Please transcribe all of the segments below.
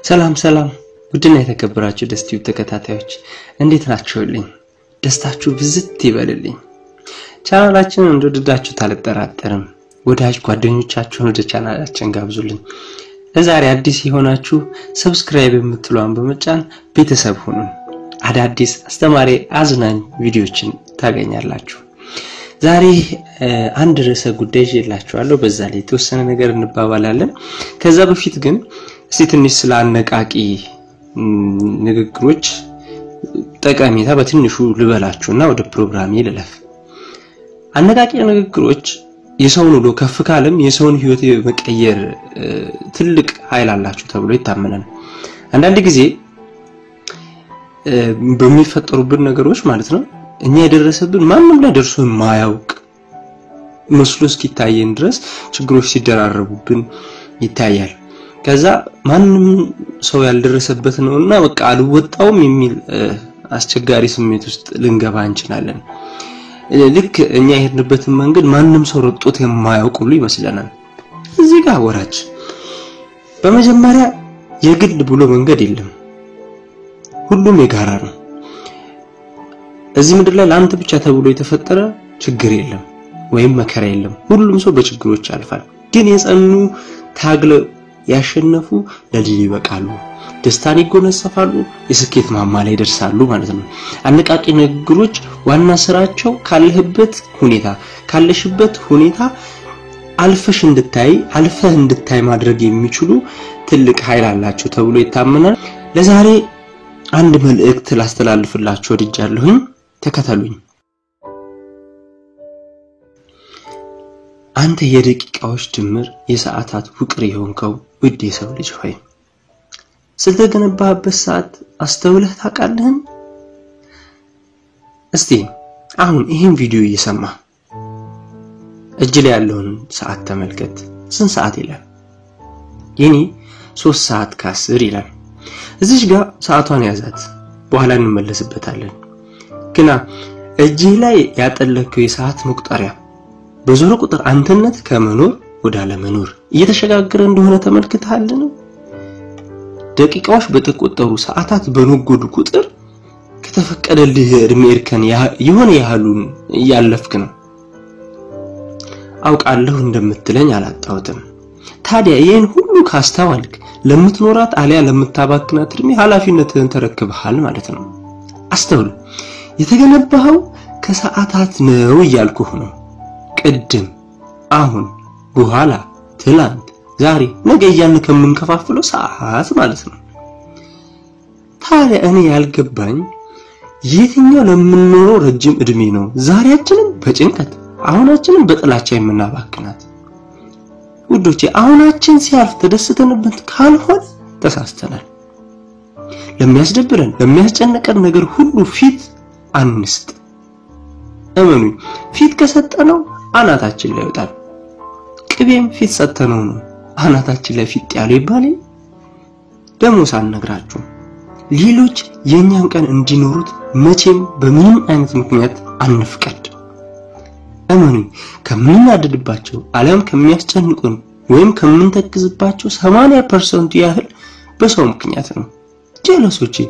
ሰላም ውድና የተከበራችሁ ደስቲው ተከታታዮች እንዴት ናችሁልኝ? ደስታችሁ ብዝት ይበልልኝ። ቻናላችንን እንደወደዳችሁ ታልጠራጠርም ወዳጅ ጓደኞቻችሁን ወደ ቻናላችን ጋብዙልኝ። ለዛሬ አዲስ የሆናችሁ ሰብስክራይብ የምትሉን በመጫን ቤተሰብ ሁኑን። አዳዲስ አስተማሪ አዝናኝ ቪዲዮዎችን ታገኛላችሁ። ዛሬ አንድ ርዕሰ ጉዳይ ይዤላችኋለሁ። በዛ ላይ የተወሰነ ነገር እንባባላለን። ከዛ በፊት ግን እስቲ ትንሽ ስለ አነቃቂ ንግግሮች ጠቀሜታ በትንሹ ልበላችሁና ወደ ፕሮግራሜ ልለፍ። አነቃቂ ንግግሮች የሰውን ሁሉ ከፍ ካለም የሰውን ህይወት መቀየር ትልቅ ኃይል አላቸው ተብሎ ይታመናል። አንዳንድ ጊዜ በሚፈጠሩብን ነገሮች ማለት ነው እኛ የደረሰብን ማንንም ላይ ደርሶ የማያውቅ መስሎ እስኪታየን ድረስ ችግሮች ሲደራረቡብን ይታያል። ከዛ ማንንም ሰው ያልደረሰበት ነውና በቃ አልወጣውም የሚል አስቸጋሪ ስሜት ውስጥ ልንገባ እንችላለን። ልክ እኛ የሄድንበትን መንገድ ማንንም ሰው ረጥቶት የማያውቅ ሁሉ ይመስለናል። እዚህ ጋር ወራች በመጀመሪያ የግል ብሎ መንገድ የለም፣ ሁሉም የጋራ ነው። እዚህ ምድር ላይ ለአንተ ብቻ ተብሎ የተፈጠረ ችግር የለም ወይም መከራ የለም። ሁሉም ሰው በችግሮች ያልፋል። ግን የጸኑ ታግለው ያሸነፉ ለድል ይበቃሉ፣ ደስታን ይጎናጸፋሉ፣ የስኬት ማማ ላይ ይደርሳሉ ማለት ነው። አነቃቂ ንግግሮች ዋና ስራቸው ካለሽበት ሁኔታ አልፈህ እንድታይ ማድረግ የሚችሉ ትልቅ ኃይል አላቸው ተብሎ ይታመናል። ለዛሬ አንድ መልእክት ላስተላልፍላችሁ ወድጃለሁኝ። ተከታተሉኝ። አንተ የደቂቃዎች ድምር የሰዓታት ውቅር የሆንከው ውድ የሰው ልጅ ሆይ ስለተገነባህበት ሰዓት አስተውለህ ታውቃለህ? እስቲ አሁን ይሄን ቪዲዮ እየሰማ እጅ ላይ ያለውን ሰዓት ተመልከት። ስንት ሰዓት ይላል? የኔ 3 ሰዓት ከ10 ይላል። እዚህ ጋር ሰዓቷን ያዛት፣ በኋላ እንመለስበታለን። ግና እጅ ላይ ያጠለከው የሰዓት መቁጠሪያ በዞረ ቁጥር አንተነት ከመኖር ወደ አለመኖር እየተሸጋገረ እንደሆነ ተመልክተሃልን? ደቂቃዎች በተቆጠሩ ሰዓታት በነጎዱ ቁጥር ከተፈቀደልህ እድሜ እርከን የሆነ ያህሉን ያለፍክ ነው። አውቃለሁ እንደምትለኝ አላጣውትም። ታዲያ ይሄን ሁሉ ካስተዋልክ ለምትኖራት አሊያ ለምታባክናት እድሜ ኃላፊነትህን ተረክበሃል ማለት ነው። አስተውል። የተገነባው ከሰዓታት ነው እያልኩህ ነው። ቅድም፣ አሁን፣ በኋላ፣ ትላንት፣ ዛሬ፣ ነገ እያልን ከምንከፋፍለው ሰዓት ማለት ነው። ታዲያ እኔ ያልገባኝ የትኛው ለምንኖረው ረጅም እድሜ ነው ዛሬያችንን በጭንቀት አሁናችንን በጥላቻ የምናባክናት? ውዶቼ አሁናችን ሲያልፍ ተደስተንበት ካልሆነ ተሳስተናል። ለሚያስደብረን ለሚያስጨንቀን ነገር ሁሉ ፊት አንስጥ። እመኑኝ፣ ፊት ከሰጠነው አናታችን ላይ ይወጣል። ቅቤም ፊት ሰጠነው ነው አናታችን ላይ ፊት ያለው ይባላል። ደሞ ሳልነግራችሁ ሌሎች የኛን ቀን እንዲኖሩት መቼም በምንም አይነት ምክንያት አንፍቀድ። እመኑኝ፣ ከምናደድባቸው አለም ከሚያስጨንቁን ወይም ከምንተክዝባቸው 80% ያህል በሰው ምክንያት ነው። ጀለሶቼ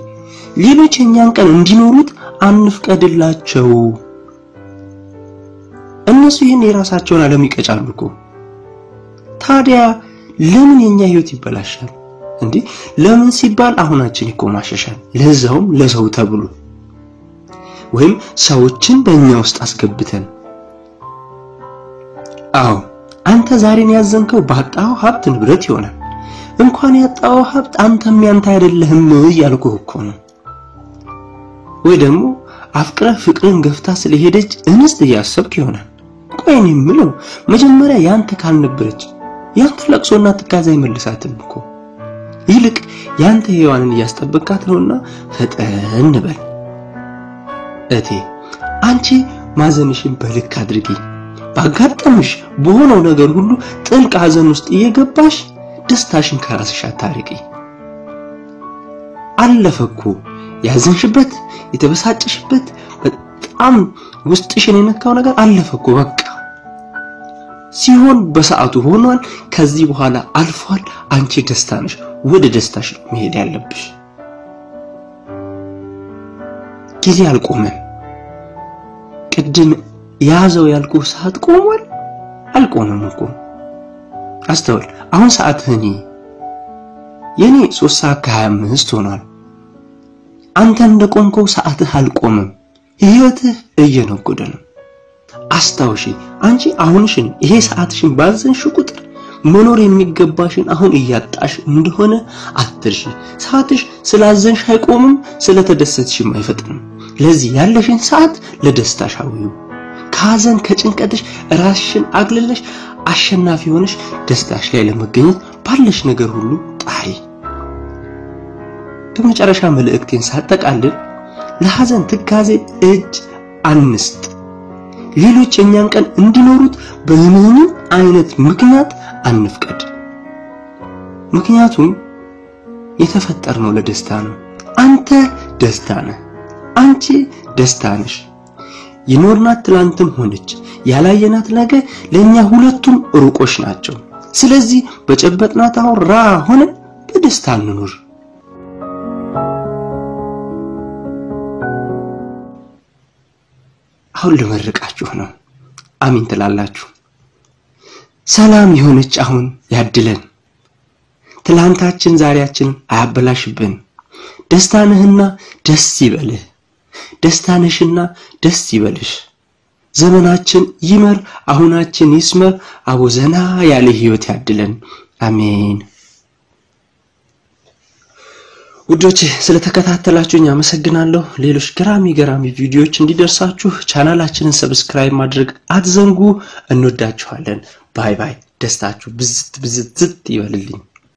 ሌሎች የኛን ቀን እንዲኖሩት አንፍቀድላቸው። እነሱ ይሄን የራሳቸውን ዓለም ይቀጫሉ እኮ። ታዲያ ለምን የኛ ህይወት ይበላሻል እንዴ? ለምን ሲባል አሁናችን ይቆማሸሻል፣ ለዛውም ለሰው ተብሎ ወይም ሰዎችን በእኛ ውስጥ አስገብተን። አዎ አንተ ዛሬን ያዘንከው ባጣው ሀብት ንብረት ይሆናል። እንኳን ያጣው ሀብት አንተም ያንተ አይደለህም እያልኩህ እኮ ነው። ወይ ደግሞ አፍቅረህ ፍቅርን ገፍታ ስለሄደች እንስት እያሰብክ ይሆናል። ቆይ እኔ የምለው መጀመሪያ ያንተ ካልነበረች ያንተ ለቅሶና ትካዜ አይመልሳትም እኮ። ይልቅ ያንተ ሔዋንን እያስጠበቃት ነውና ፈጠን በል። እቴ አንቺ ማዘንሽን በልክ አድርጊ። ባጋጠምሽ በሆነው ነገር ሁሉ ጥልቅ ሐዘን ውስጥ እየገባሽ ደስታሽን ከራስሽ አታርቂ። አለፈኩ ያዘንሽበት የተበሳጨሽበት በጣም ውስጥሽን የነካው ነገር አለፈኩ በቃ ሲሆን በሰዓቱ ሆኗል ከዚህ በኋላ አልፏል አንቺ ደስታ ነሽ ወደ ደስታሽ መሄድ ያለብሽ ጊዜ አልቆመም ቅድም ያዘው ያልኩ ሰዓት ቆሟል አልቆመም እኮ አስተውል አሁን ሰዓትህን የኔ 3:25 ሆኗል አንተ እንደቆምከው ሰዓትህ አልቆመም ህይወትህ እየነጎደ ነው አስታውሺ አንቺ አሁንሽን ይሄ ሰዓትሽን ባዘንሽ ቁጥር መኖር የሚገባሽን አሁን እያጣሽ እንደሆነ አትርሺ ሰዓትሽ ስላዘንሽ አይቆምም ስለተደሰትሽም አይፈጥንም ለዚህ ያለሽን ሰዓት ለደስታሽ አውዩ ካዘን ከጭንቀትሽ ራስሽን አግልለሽ አሸናፊ ሆነሽ ደስታሽ ላይ ለመገኘት ባለሽ ነገር ሁሉ ጣሪ በመጨረሻ መልእክቴን ሳጠቃልል ለሐዘን ትካዜ እጅ አንስጥ ሌሎች የኛን ቀን እንዲኖሩት በምንም አይነት ምክንያት አንፍቀድ ምክንያቱም የተፈጠርነው ለደስታ ነው አንተ ደስታ ነህ አንቺ ደስታ ነሽ ይኖርናት ትላንትም ሆነች ያላየናት ነገ ለኛ ሁለቱም ሩቆሽ ናቸው ስለዚህ በጨበጥናት አሁን ራ ሆነ በደስታ እንኑር አሁን ለመርቃችሁ ነው አሚን ትላላችሁ ሰላም ይሆነች አሁን ያድለን ትላንታችን ዛሬያችን አያበላሽብን ደስታነህና ደስ ይበልህ ደስታነሽና ደስ ይበልሽ ዘመናችን ይመር አሁናችን ይስመር አቦዘና ያለ ህይወት ያድለን አሜን ውዶቼ ስለተከታተላችሁኝ አመሰግናለሁ ሌሎች ገራሚ ቪዲዮዎች እንዲደርሳችሁ ቻናላችንን ሰብስክራይብ ማድረግ አትዘንጉ እንወዳችኋለን ባይ ባይ ደስታችሁ ብዝት ይበልልኝ